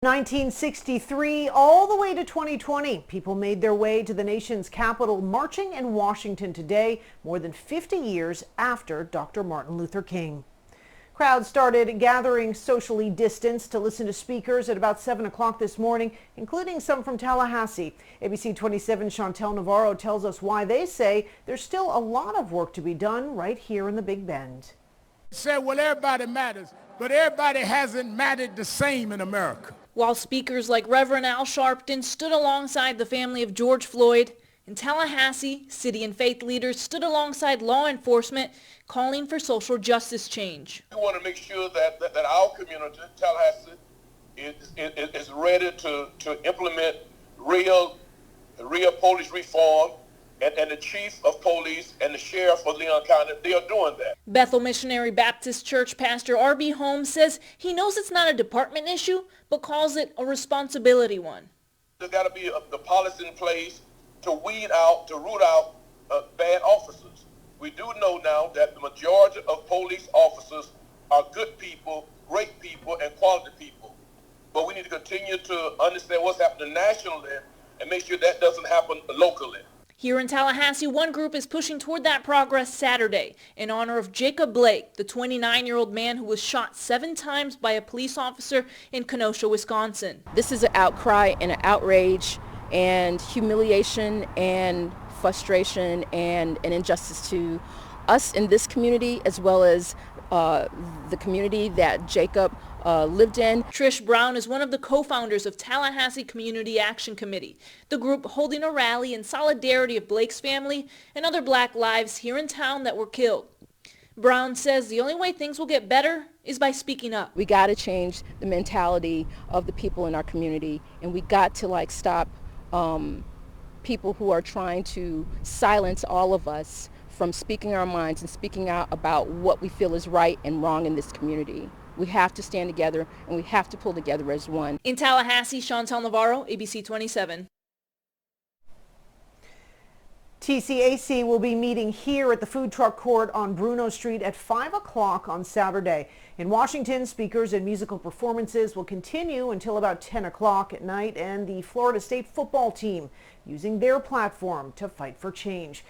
1963 all the way to 2020, people made their way to the nation's capital, marching in Washington today, more than 50 years after Dr. Martin Luther King. Crowds started gathering socially distanced to listen to speakers at about 7 o'clock this morning, including some from Tallahassee. ABC 27's Chantel Navarro tells us why they say there's still a lot of work to be done right here in the Big Bend. Said, well, everybody matters, but everybody hasn't mattered the same in America. While speakers like Reverend Al Sharpton stood alongside the family of George Floyd, in Tallahassee, city and faith leaders stood alongside law enforcement, calling for social justice change. We want to make sure that our community, Tallahassee, is ready to implement real police reform, and the chief of police and the sheriff of Leon County, they are doing that. Bethel Missionary Baptist Church Pastor R.B. Holmes says he knows it's not a department issue, but calls it a responsibility one. There's got to be the policy in place to root out bad officers. We do know now that the majority of police officers are good people, great people, and quality people. But we need to continue to understand what's happening nationally and make sure that doesn't happen locally. Here in Tallahassee, one group is pushing toward that progress Saturday in honor of Jacob Blake, the 29-year-old man who was shot 7 times by a police officer in Kenosha, Wisconsin. This is an outcry and an outrage and humiliation and frustration and an injustice to us in this community, as well as the community that Jacob lived in. Trish Brown is one of the co-founders of Tallahassee Community Action Committee, the group holding a rally in solidarity of Blake's family and other black lives here in town that were killed. Brown says the only way things will get better is by speaking up. We got to change the mentality of the people in our community, and we got to stop people who are trying to silence all of us from speaking our minds and speaking out about what we feel is right and wrong in this community. We have to stand together, and we have to pull together as one. In Tallahassee, Chantel Navarro, ABC 27. TCAC will be meeting here at the food truck court on Bruno Street at 5 o'clock on Saturday. In Washington, speakers and musical performances will continue until about 10 o'clock at night, and the Florida State football team using their platform to fight for change.